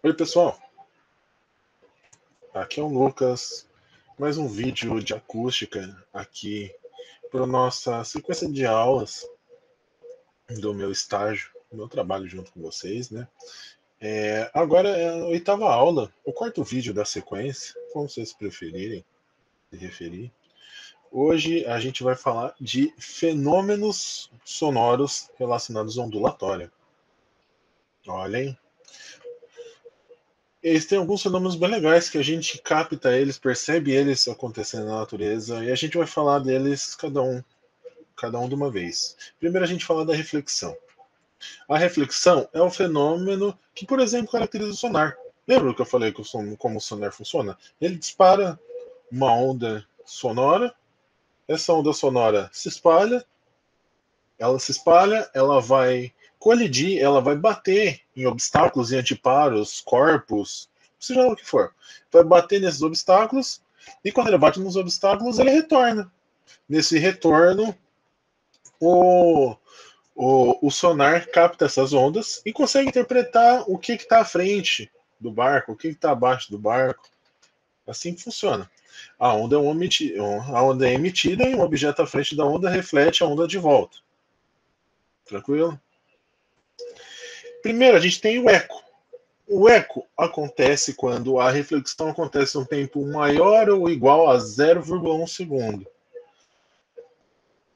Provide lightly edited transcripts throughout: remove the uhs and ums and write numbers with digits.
Oi, pessoal. Aqui é o Lucas. Mais um vídeo de acústica aqui para nossa sequência de aulas do meu estágio, do meu trabalho junto com vocês, né? Agora é a oitava aula, o quarto vídeo da sequência, como vocês preferirem se referir. Hoje a gente vai falar de fenômenos sonoros relacionados à ondulatória. Olhem, eles têm alguns fenômenos bem legais que a gente capta eles, percebe eles acontecendo na natureza, e a gente vai falar deles cada um de uma vez. Primeiro a gente fala da reflexão. A reflexão é um fenômeno que, por exemplo, caracteriza o sonar. Lembra que eu falei que como o sonar funciona? Ele dispara uma onda sonora, essa onda sonora se espalha, ela vai colidir, ela vai bater em obstáculos e antiparos, corpos, seja lá o que for. Vai bater nesses obstáculos e quando ele bate nos obstáculos, ele retorna. Nesse retorno, o, o sonar capta essas ondas e consegue interpretar o que está à frente do barco, o que está abaixo do barco. Assim que funciona. A onda é emitida e um objeto à frente da onda reflete a onda de volta. Tranquilo? Primeiro, a gente tem o eco. O eco acontece quando a reflexão acontece em um tempo maior ou igual a 0,1 segundo.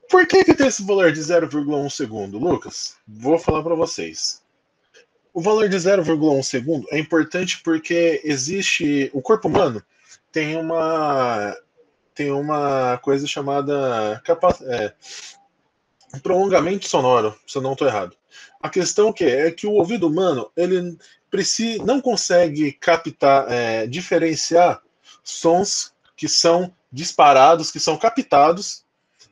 Por que tem esse valor de 0,1 segundo, Lucas? Vou falar para vocês. O valor de 0,1 segundo é importante porque existe. O corpo humano tem uma coisa chamada prolongamento sonoro, se eu não estou errado. A questão é que o ouvido humano ele não consegue captar, diferenciar sons que são disparados, que são captados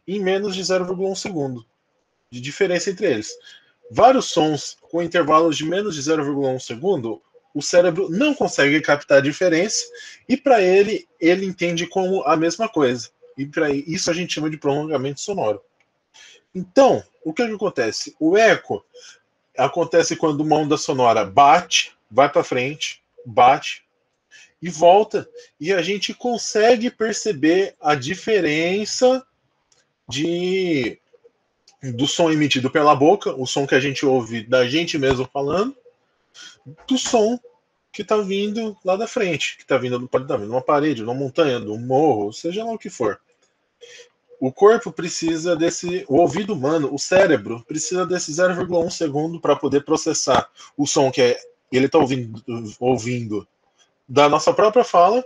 em menos de 0,1 segundo de diferença entre eles. Vários sons com intervalos de menos de 0,1 segundo, o cérebro não consegue captar a diferença e para ele entende como a mesma coisa. E para isso a gente chama de prolongamento sonoro. Então, o que acontece? O eco acontece quando uma onda sonora bate, vai para frente, bate e volta, e a gente consegue perceber a diferença do som emitido pela boca, o som que a gente ouve da gente mesmo falando, do som que está vindo lá da frente, que está vindo, pode estar vindo de uma parede, de uma montanha, de um morro, seja lá o que for. O corpo precisa o ouvido humano, o cérebro, precisa desse 0,1 segundo para poder processar o som que ele está ouvindo da nossa própria fala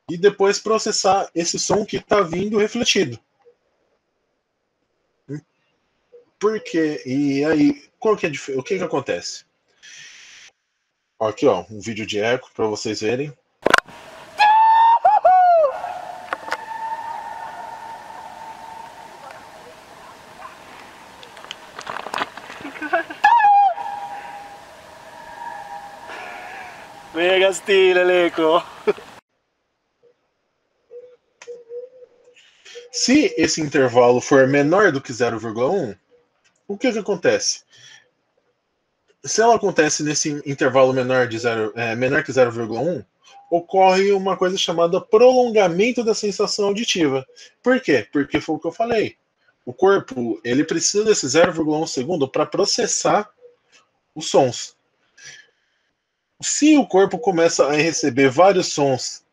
e depois processar esse som que está vindo refletido. Por quê? E aí, o que acontece? Aqui, ó, um vídeo de eco para vocês verem. Mega stile, Leco! Se esse intervalo for menor do que 0,1, o que acontece? Se ela acontece nesse intervalo menor que 0,1, ocorre uma coisa chamada prolongamento da sensação auditiva. Por quê? Porque foi o que eu falei. O corpo ele precisa desse 0,1 segundo para processar os sons. Se o corpo começa a receber vários sons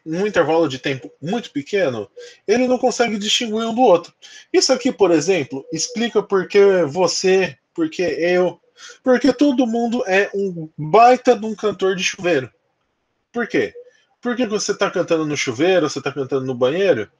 num intervalo de tempo muito pequeno, ele não consegue distinguir um do outro. Isso aqui, por exemplo, explica por que você, porque eu, porque todo mundo é um baita de um cantor de chuveiro. Por quê? Porque você está cantando no chuveiro, você está cantando no banheiro,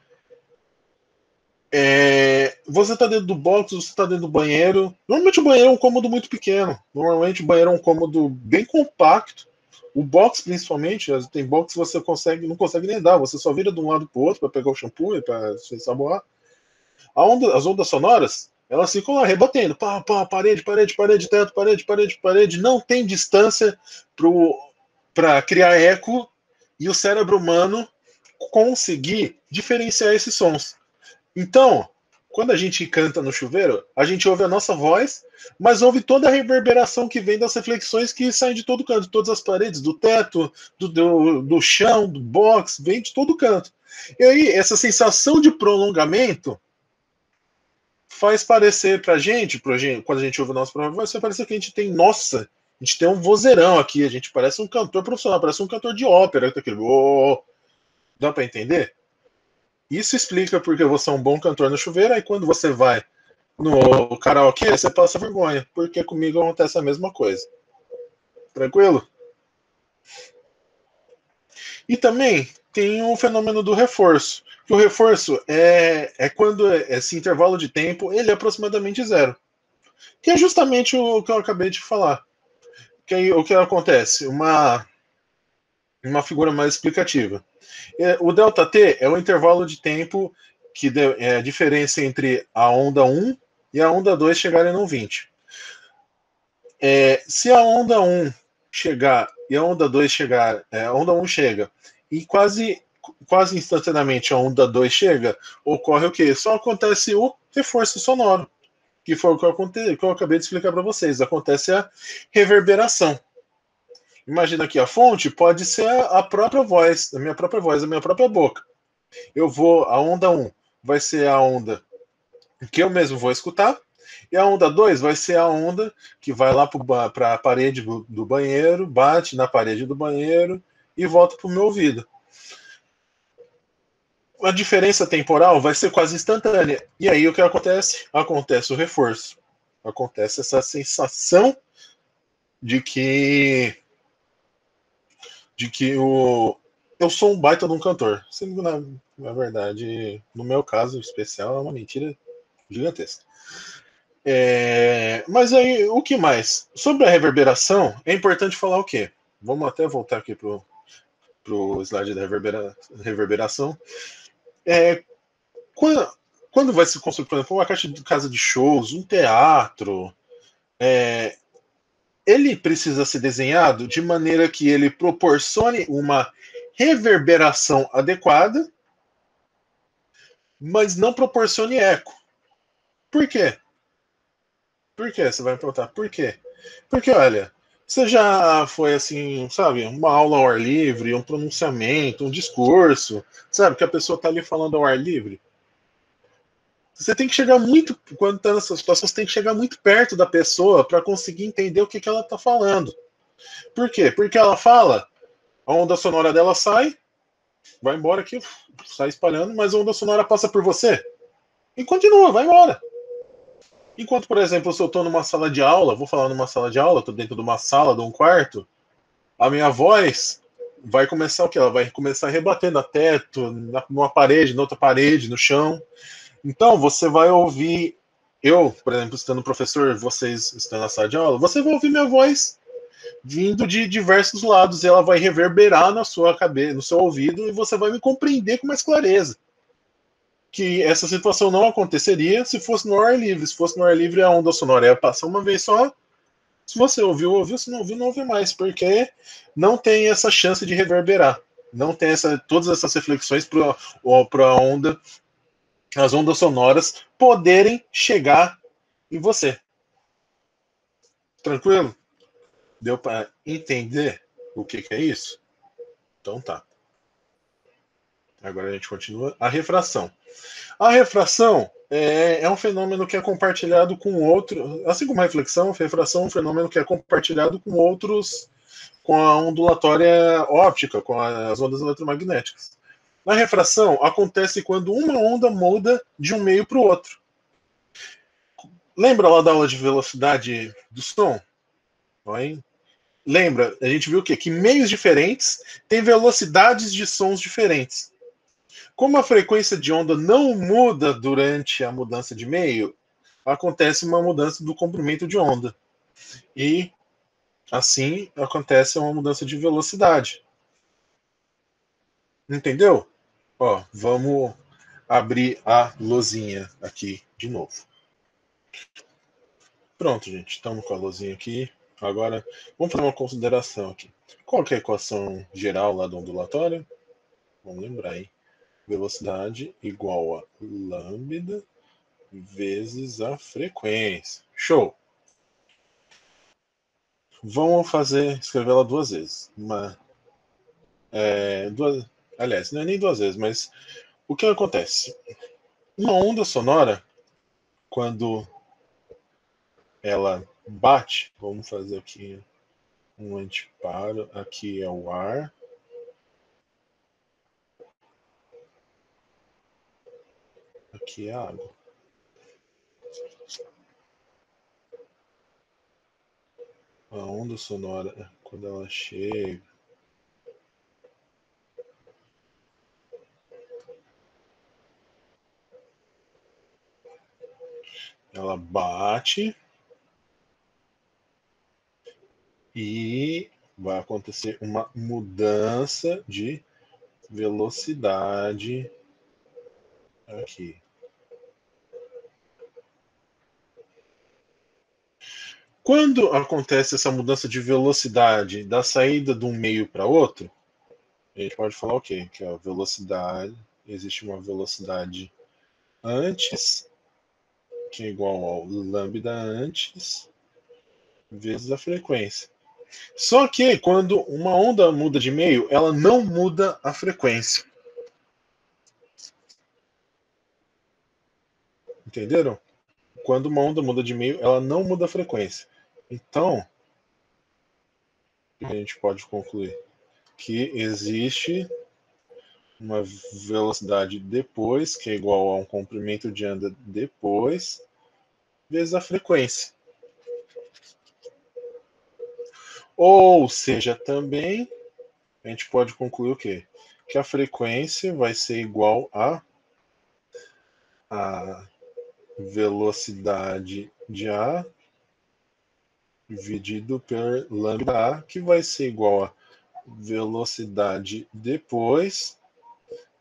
você está dentro do box, você está dentro do banheiro. Normalmente o banheiro é um cômodo muito pequeno. Normalmente o banheiro é um cômodo bem compacto. O box, principalmente, tem box que você não consegue nem dar, você só vira de um lado para o outro para pegar o shampoo e para se ensaboar. As ondas sonoras, elas ficam lá rebatendo, pá, pá, parede, parede, parede, teto, parede, parede, parede. Não tem distância para criar eco e o cérebro humano conseguir diferenciar esses sons. Então, quando a gente canta no chuveiro, a gente ouve a nossa voz, mas ouve toda a reverberação que vem das reflexões que saem de todo canto, todas as paredes, do teto, do chão, do box, vem de todo canto. E aí, essa sensação de prolongamento faz parecer pra gente, quando a gente ouve o nosso próprio voz, vai parecer que a gente tem, nossa, a gente tem um vozeirão aqui, a gente parece um cantor profissional, parece um cantor de ópera, aquele, oh, dá pra entender? Isso explica porque você é um bom cantor no chuveiro, aí quando você vai no karaokê, você passa vergonha, porque comigo acontece a mesma coisa. Tranquilo? E também tem o fenômeno do reforço. Que o reforço é quando esse intervalo de tempo ele é aproximadamente zero. Que é justamente o que eu acabei de falar. Que aí, o que acontece? Uma figura mais explicativa. O ΔT é o intervalo de tempo que é a diferença entre a onda 1 e a onda 2 chegarem no 20. Se a onda 1 chegar e a onda 2 chegar, a onda 1 chega e quase instantaneamente a onda 2 chega, ocorre o quê? Só acontece o reforço sonoro, que foi o que eu acabei de explicar para vocês. Acontece a reverberação. Imagina que a fonte pode ser a própria voz, a minha própria boca. A onda 1 vai ser a onda que eu mesmo vou escutar, e a onda 2 vai ser a onda que vai lá para a parede do banheiro, bate na parede do banheiro e volta para o meu ouvido. A diferença temporal vai ser quase instantânea. E aí o que acontece? Acontece o reforço. Acontece essa sensação de que eu sou um baita de um cantor. Sendo na verdade, no meu caso especial, é uma mentira gigantesca. Mas aí, o que mais? Sobre a reverberação, é importante falar o quê? Vamos até voltar aqui pro slide da reverberação. Quando vai se construir, por exemplo, uma casa de shows, um teatro, ele precisa ser desenhado de maneira que ele proporcione uma reverberação adequada, mas não proporcione eco. Por quê? Por quê? Você vai me perguntar, por quê? Porque, olha, você já foi assim, sabe, uma aula ao ar livre, um pronunciamento, um discurso, sabe, que a pessoa está ali falando ao ar livre? Você tem que chegar muito, quando está nessa situação, você tem que chegar muito perto da pessoa para conseguir entender o que ela está falando. Por quê? Porque ela fala, a onda sonora dela sai, vai embora aqui, sai espalhando, mas a onda sonora passa por você e continua, vai embora. Enquanto, por exemplo, se eu estou numa sala de aula, vou falar numa sala de aula, estou dentro de uma sala, de um quarto, a minha voz vai começar o quê? Ela vai começar a rebater no teto, numa parede, na outra parede, no chão. Então, você vai ouvir, eu, por exemplo, estando professor, vocês estando na sala de aula, você vai ouvir minha voz vindo de diversos lados e ela vai reverberar na sua cabeça, no seu ouvido e você vai me compreender com mais clareza. Que essa situação não aconteceria se fosse no ar livre. Se fosse no ar livre, a onda sonora ia passar uma vez só. Se você ouviu, ouviu. Se não ouviu, não ouviu mais, porque não tem essa chance de reverberar. Não tem todas essas reflexões para a onda, as ondas sonoras poderem chegar em você. Tranquilo? Deu para entender o que é isso? Então tá. Agora a gente continua. A refração. A refração é um fenômeno que é compartilhado com outro, assim como a reflexão, a refração é um fenômeno que é compartilhado com outros, com a ondulatória óptica, com as ondas eletromagnéticas. Na refração, acontece quando uma onda muda de um meio para o outro. Lembra lá da aula de velocidade do som? Lembra, a gente viu o quê? Que meios diferentes têm velocidades de sons diferentes. Como a frequência de onda não muda durante a mudança de meio, acontece uma mudança do comprimento de onda. E assim acontece uma mudança de velocidade. Entendeu? Ó, vamos abrir a luzinha aqui de novo. Pronto, gente, estamos com a luzinha aqui. Agora, vamos fazer uma consideração aqui. Qual que é a equação geral lá do ondulatório? Vamos lembrar aí. Velocidade igual a lambda vezes a frequência. Show! Vamos escrever ela duas vezes. Aliás, não é nem duas vezes, mas o que acontece? Uma onda sonora, quando ela bate, vamos fazer aqui um antiparo, aqui é o ar, aqui é a água. A onda sonora, quando ela chega, ela bate e vai acontecer uma mudança de velocidade aqui. Quando acontece essa mudança de velocidade da saída de um meio para outro, a gente pode falar o quê? Que a velocidade, existe uma velocidade antes, que é igual ao lambda antes, vezes a frequência. Só que quando uma onda muda de meio, ela não muda a frequência. Entenderam? Quando uma onda muda de meio, ela não muda a frequência. Então, a gente pode concluir que existe uma velocidade depois, que é igual a um comprimento de onda depois, vezes a frequência. Ou seja, também a gente pode concluir o quê? Que a frequência vai ser igual a velocidade de A dividido por lambda A, que vai ser igual a velocidade depois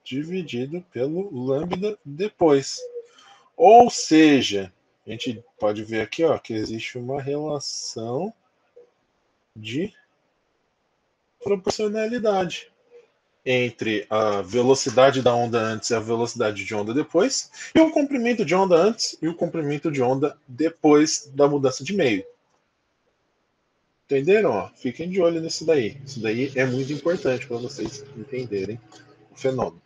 dividido pelo lambda depois. Ou seja, a gente pode ver aqui que existe uma relação de proporcionalidade entre a velocidade da onda antes e a velocidade de onda depois, e o comprimento de onda antes e o comprimento de onda depois da mudança de meio. Entenderam? Fiquem de olho nisso daí. Isso daí é muito importante para vocês entenderem o fenômeno.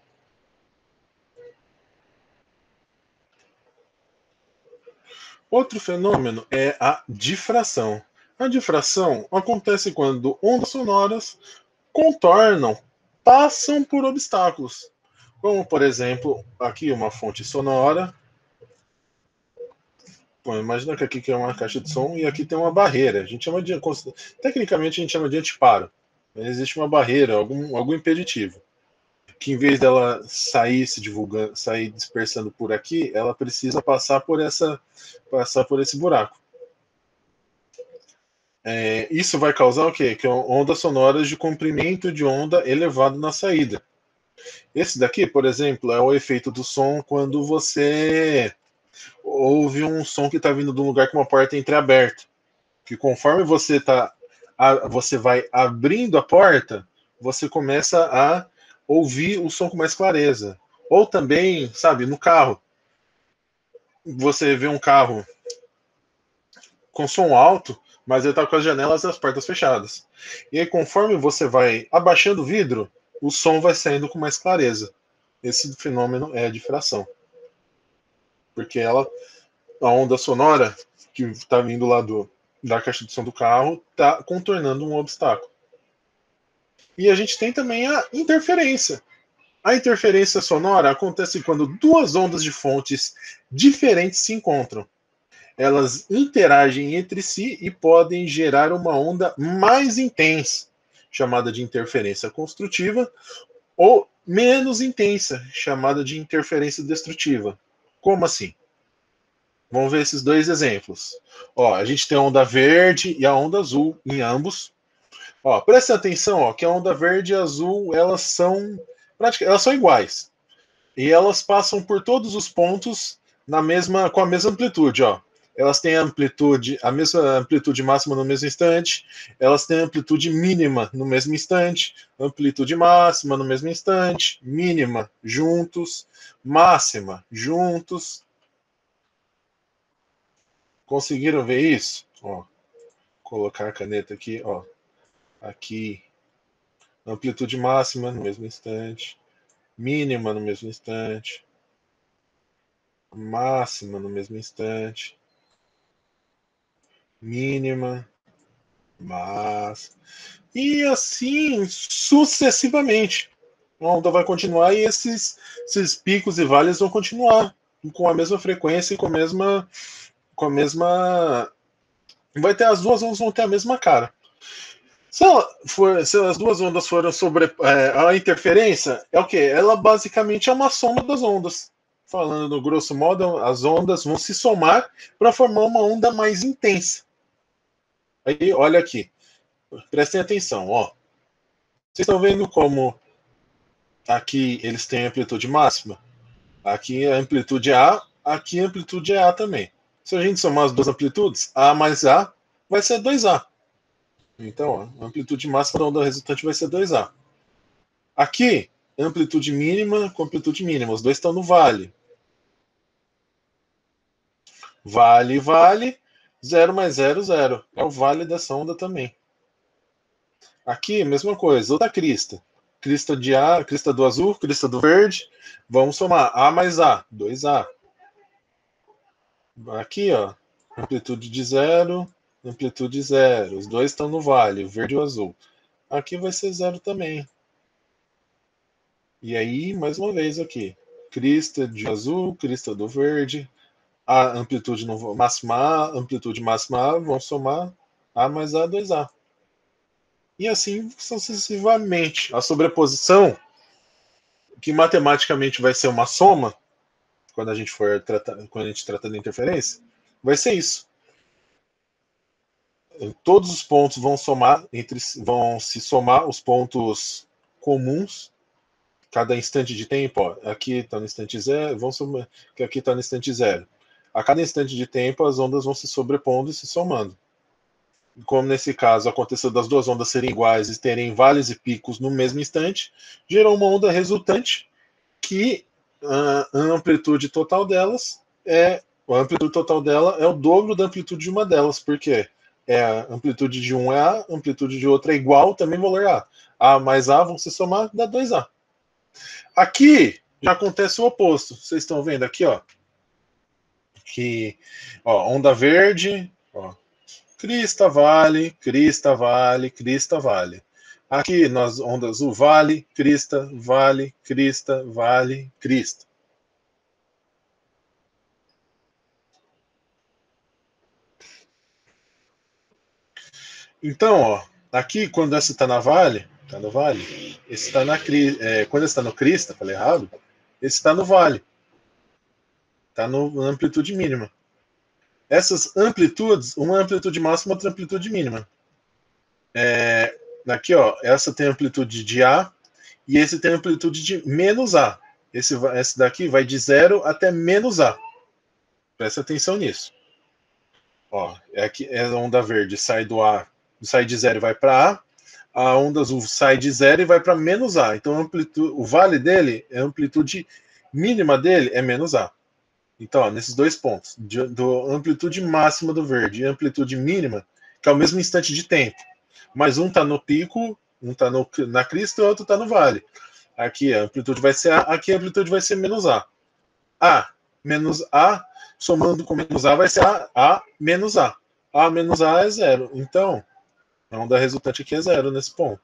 Outro fenômeno é a difração. A difração acontece quando ondas sonoras contornam, passam por obstáculos. Como, por exemplo, aqui uma fonte sonora. Bom, imagina que aqui é uma caixa de som e aqui tem uma barreira. A gente chama de. Tecnicamente a gente chama de antiparo. Mas existe uma barreira, algum impeditivo. Que em vez dela sair se divulgando, sair dispersando por aqui, ela precisa passar por esse buraco. Isso vai causar o quê? Que ondas sonoras de comprimento de onda elevado na saída. Esse daqui, por exemplo, é o efeito do som quando você ouve um som que está vindo de um lugar com uma porta entreaberta. Que conforme você vai abrindo a porta, você começa a ouvir o som com mais clareza. Ou também, sabe, no carro. Você vê um carro com som alto, mas ele está com as janelas e as portas fechadas. E aí, conforme você vai abaixando o vidro, o som vai saindo com mais clareza. Esse fenômeno é a difração. Porque a onda sonora que está vindo lá da caixa de som do carro está contornando um obstáculo. E a gente tem também a interferência. A interferência sonora acontece quando duas ondas de fontes diferentes se encontram. Elas interagem entre si e podem gerar uma onda mais intensa, chamada de interferência construtiva, ou menos intensa, chamada de interferência destrutiva. Como assim? Vamos ver esses dois exemplos. A gente tem a onda verde e a onda azul em ambos. Presta atenção, que a onda verde e a azul elas são iguais. E elas passam por todos os pontos com a mesma amplitude. Elas têm a mesma amplitude máxima no mesmo instante, elas têm amplitude mínima no mesmo instante, amplitude máxima no mesmo instante, mínima juntos, máxima juntos. Conseguiram ver isso? Ó, colocar a caneta aqui, ó. Aqui, amplitude máxima no mesmo instante, mínima no mesmo instante, máxima no mesmo instante, mínima, máxima, e assim sucessivamente. A onda vai continuar e esses picos e vales vão continuar com a mesma frequência e com a mesma. Vai ter as duas ondas vão ter a mesma cara. Se as duas ondas foram sobre a interferência, é o que? Ela basicamente é uma soma das ondas. Falando no grosso modo, as ondas vão se somar para formar uma onda mais intensa. Aí, olha aqui, prestem atenção, ó. Vocês estão vendo como aqui eles têm amplitude máxima? Aqui a amplitude é A, aqui a amplitude é A também. Se a gente somar as duas amplitudes, A mais A vai ser 2A. Então, a amplitude máxima da onda resultante vai ser 2A. Aqui, amplitude mínima com amplitude mínima. Os dois estão no vale. Vale, vale. 0 mais 0, 0. É o vale dessa onda também. Aqui, mesma coisa. Outra crista. Crista de A, crista do azul, crista do verde. Vamos somar A mais A, 2A. Aqui, ó, amplitude de 0, amplitude 0. Os dois estão no vale, o verde e o azul. Aqui vai ser 0 também. E aí, mais uma vez aqui. Crista de azul, crista do verde. A amplitude máxima A, amplitude máxima A, vão somar A mais A, 2A. E assim sucessivamente. A sobreposição, que matematicamente vai ser uma soma, quando a gente for tratar, quando a gente trata da interferência, vai ser isso. Todos os pontos vão somar vão se somar os pontos comuns. Cada instante de tempo, ó, aqui está no instante 0, vão somar, que aqui está no instante 0. A cada instante de tempo, as ondas vão se sobrepondo e se somando. Como nesse caso aconteceu das duas ondas serem iguais e terem vales e picos no mesmo instante, gerou uma onda resultante que a amplitude total delas a amplitude total dela é o dobro da amplitude de uma delas, porque a amplitude de um é A, a amplitude de outra é igual, também valor A. A mais A vão se somar, dá 2A. Aqui já acontece o oposto. Vocês estão vendo aqui, ó, que ó, onda verde, ó, crista, vale, crista, vale, crista, vale. Aqui nas ondas azul, vale, crista, vale, crista, vale, crista. Então, ó, aqui quando essa está na vale, tá no vale, esse está quando esse está no crista, falei errado, esse está no vale, está na amplitude mínima. Essas amplitudes, uma amplitude máxima, outra amplitude mínima. Aqui, ó, essa tem amplitude de A e esse tem amplitude de menos A. Esse daqui vai de 0 até menos A. Presta atenção nisso. Ó, aqui é a onda verde sai do A, sai de 0 e vai para A. A onda azul sai de 0 e vai para menos A. Então o vale dele, a amplitude mínima dele é menos A. Então, ó, nesses dois pontos, do amplitude máxima do verde e amplitude mínima, que é o mesmo instante de tempo. Mas um está no pico, um está na crista e o outro está no vale. Aqui a amplitude vai ser A, aqui a amplitude vai ser menos A. A menos A, somando com menos A, vai ser A menos A. A menos A é 0. Então, a onda resultante aqui é 0 nesse ponto.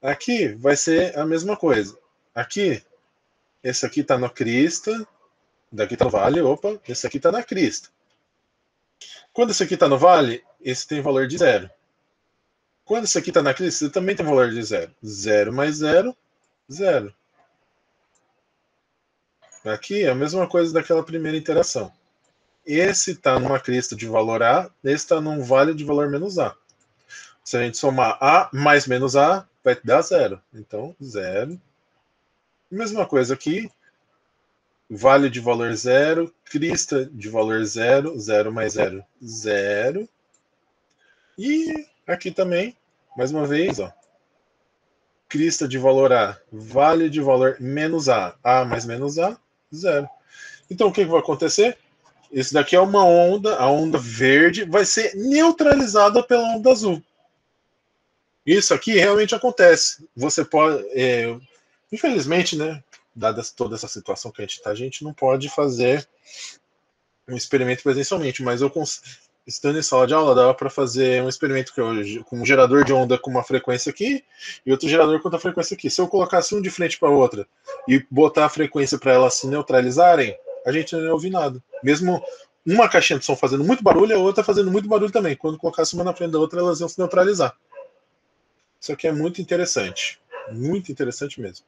Aqui vai ser a mesma coisa. Aqui, esse aqui está na crista, daqui está no vale, opa, esse aqui está na crista. Quando esse aqui está no vale, esse tem valor de 0. Quando esse aqui está na crista, ele também tem valor de 0. 0 mais 0, 0. Aqui é a mesma coisa daquela primeira interação. Esse está numa crista de valor A, esse está num vale de valor menos A. Se a gente somar A mais menos A, vai dar 0. Então, 0. Mesma coisa aqui. Vale de valor 0, crista de valor 0, 0 mais 0, 0. E aqui também, mais uma vez, ó, crista de valor A, vale de valor menos A mais menos A, 0. Então, o que vai acontecer? Esse daqui é uma onda, a onda verde vai ser neutralizada pela onda azul. Isso aqui realmente acontece. Você pode, infelizmente, né, dada toda essa situação que a gente está, a gente não pode fazer um experimento presencialmente, mas estando em sala de aula, dava para fazer um experimento com um gerador de onda com uma frequência aqui e outro gerador com outra frequência aqui. Se eu colocasse um de frente para a outra e botar a frequência para elas se neutralizarem, a gente não ia ouvir nada. Mesmo uma caixinha de som fazendo muito barulho e a outra fazendo muito barulho também. Quando colocasse uma na frente da outra, elas iam se neutralizar. Isso aqui é muito interessante. Muito interessante mesmo.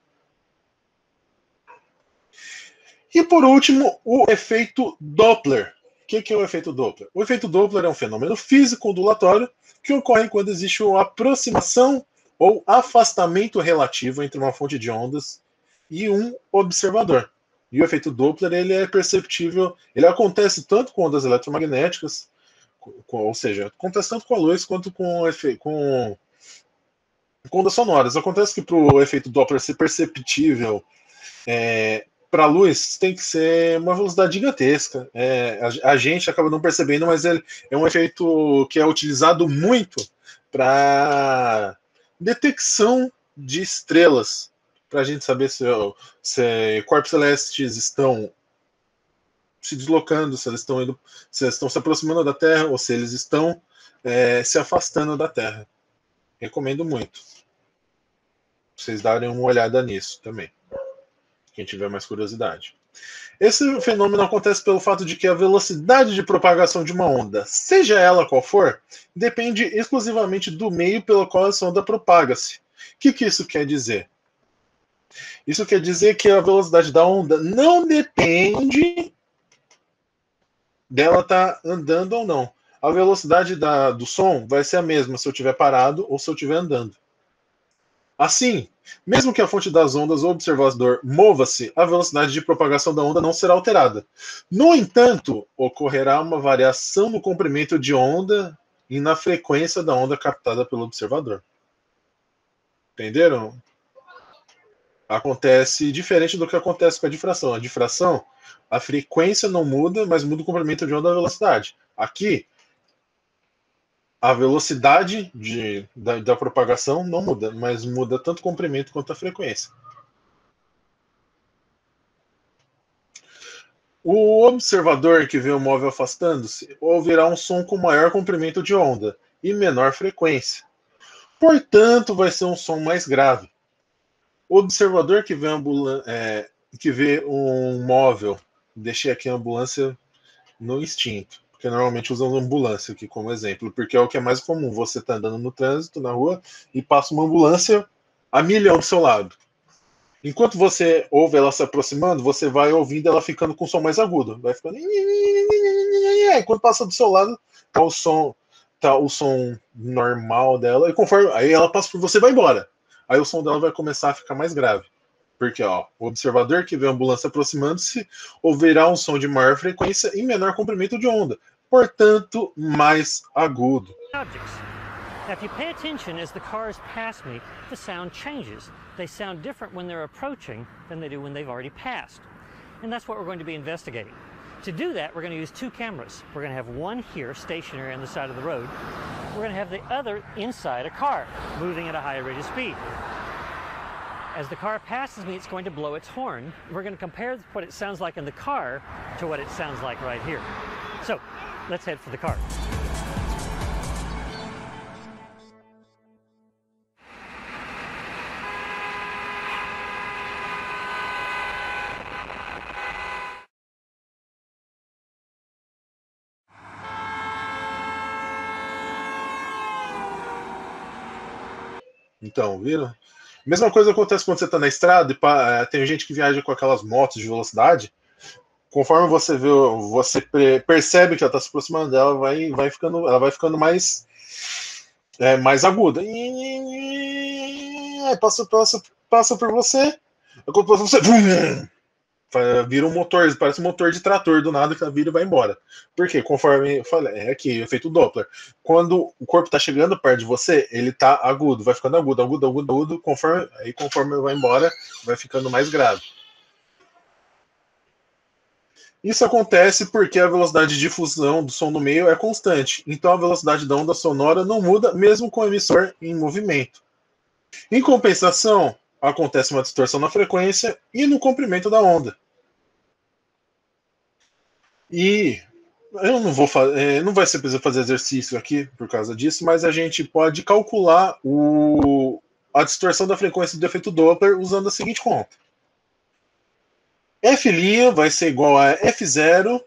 E por último, o efeito Doppler. O que é o efeito Doppler? O efeito Doppler é um fenômeno físico ondulatório que ocorre quando existe uma aproximação ou afastamento relativo entre uma fonte de ondas e um observador. E o efeito Doppler ele é perceptível, ele acontece tanto com ondas eletromagnéticas, ou seja, acontece tanto com a luz quanto com ondas sonoras. Acontece que para o efeito Doppler ser perceptível para a luz tem que ser uma velocidade gigantesca. A gente acaba não percebendo, mas ele é um efeito que é utilizado muito para detecção de estrelas, para a gente saber se corpos celestes estão se deslocando, se eles estão se aproximando da Terra ou se eles estão se afastando da Terra. Recomendo muito vocês darem uma olhada nisso também, quem tiver mais curiosidade. Esse fenômeno acontece pelo fato de que a velocidade de propagação de uma onda, seja ela qual for, depende exclusivamente do meio pelo qual essa onda propaga-se. O que isso quer dizer? Isso quer dizer que a velocidade da onda não depende dela estar andando ou não. A velocidade do som vai ser a mesma se eu estiver parado ou se eu estiver andando. Assim, mesmo que a fonte das ondas ou observador mova-se, a velocidade de propagação da onda não será alterada. No entanto, ocorrerá uma variação no comprimento de onda e na frequência da onda captada pelo observador. Entenderam? Acontece diferente do que acontece com a difração. A difração, a frequência não muda, mas muda o comprimento de onda e a velocidade. Aqui, a velocidade da propagação não muda, mas muda tanto o comprimento quanto a frequência. O observador que vê o móvel afastando-se ouvirá um som com maior comprimento de onda e menor frequência. Portanto, vai ser um som mais grave. O observador que vê um móvel, deixei aqui a ambulância no instinto, porque normalmente usam ambulância aqui como exemplo, porque é o que é mais comum. Você está andando no trânsito, na rua, e passa uma ambulância a milhão do seu lado. Enquanto você ouve ela se aproximando, você vai ouvindo ela ficando com um som mais agudo. Vai ficando. Quando passa do seu lado, tá o som normal dela, e conforme aí ela passa por você, vai embora. Aí o som dela vai começar a ficar mais grave. Porque o observador que vê a ambulância aproximando-se ouvirá um som de maior frequência e menor comprimento de onda, portanto, mais agudo. Now, if you pay attention as the cars pass me, the sound changes. They sound different when they're approaching than they do when they've already passed. And that's what we're going to be investigating. To do that, we're going to use two cameras. We're going to have one here, stationary on the side of the road. We're going to have the other inside a car, moving at a higher rate of speed. As the car passes me, it's going to blow its horn. We're going to compare what it sounds like in the car to what it sounds like right here. So, let's head for the car. Então, viram? Mesma coisa acontece quando você está na estrada e tem gente que viaja com aquelas motos de velocidade. Conforme você vê, você percebe que ela está se aproximando dela, ela vai ficando mais aguda. Passa por você, quando passa por você, vira um motor, parece um motor de trator do nada que ela vira e vai embora. Por quê? Conforme eu falei, é aqui, efeito Doppler. Quando o corpo está chegando perto de você, ele está agudo, vai ficando agudo, conforme ele vai embora, vai ficando mais grave. Isso acontece porque a velocidade de difusão do som no meio é constante, então a velocidade da onda sonora não muda mesmo com o emissor em movimento. Em compensação, acontece uma distorção na frequência e no comprimento da onda. E eu não vou fazer, não vai ser preciso fazer exercício aqui por causa disso, mas a gente pode calcular a distorção da frequência do efeito Doppler usando a seguinte conta. F' vai ser igual a F0,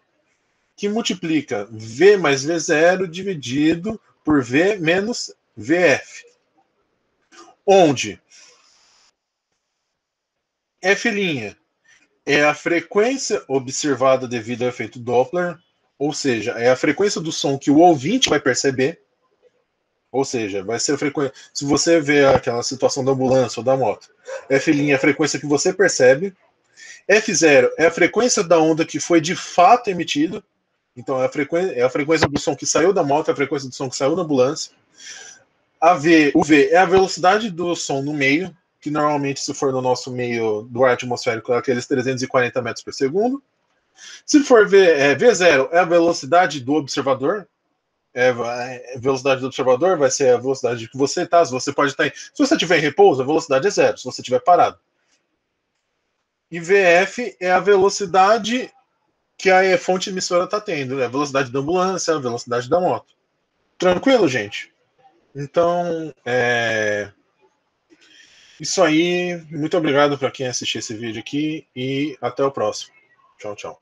que multiplica V mais V0 dividido por V menos VF. Onde F' é a frequência observada devido ao efeito Doppler, ou seja, é a frequência do som que o ouvinte vai perceber, ou seja, vai ser a frequência. Se você vê aquela situação da ambulância ou da moto, F' é a frequência que você percebe, F0 é a frequência da onda que foi de fato emitida, então é a frequência do som que saiu da moto, é a frequência do som que saiu da ambulância. O V é a velocidade do som no meio, que normalmente, se for no nosso meio do ar atmosférico, é aqueles 340 metros por segundo. Se for V0, é a velocidade do observador. A velocidade do observador vai ser a velocidade que você está. Se você pode estar se você estiver em repouso, a velocidade é zero. Se você estiver parado. E VF é a velocidade que a fonte emissora está tendo. É a velocidade da ambulância, a velocidade da moto. Tranquilo, gente? Então, isso aí. Muito obrigado para quem assistiu esse vídeo aqui e até o próximo. Tchau, tchau.